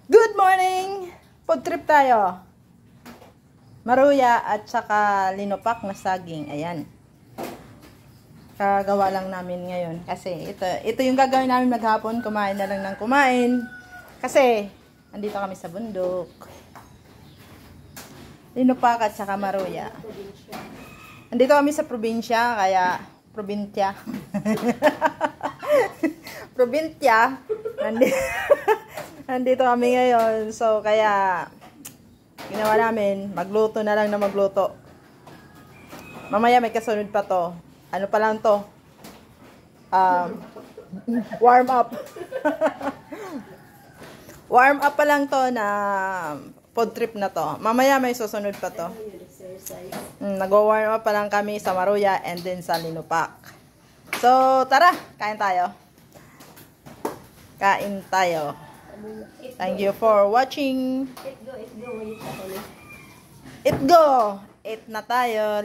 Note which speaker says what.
Speaker 1: Good morning! Food trip tayo. Maruya at saka linopak na saging. Ayan. Kagawa lang namin ngayon. Kasi ito yung gagawin namin maghapon. Kumain na lang ng kumain. Kasi andito kami sa bundok. Linopak at saka maruya. Andito kami sa probinsya. Kaya probinsya. Probinsya. Nandito kami ngayon. So kaya ginawa namin, magluto na lang na magluto. Mamaya may kasunod pa to. Ano pa lang to? Warm up. Warm up pa lang to na food trip na to. Mamaya may susunod pa to. Nag-warm up pa lang kami sa maruya and then sa linopak. So, tara! Kain tayo. Kain tayo. Thank you for watching. It go. Eat na tayo.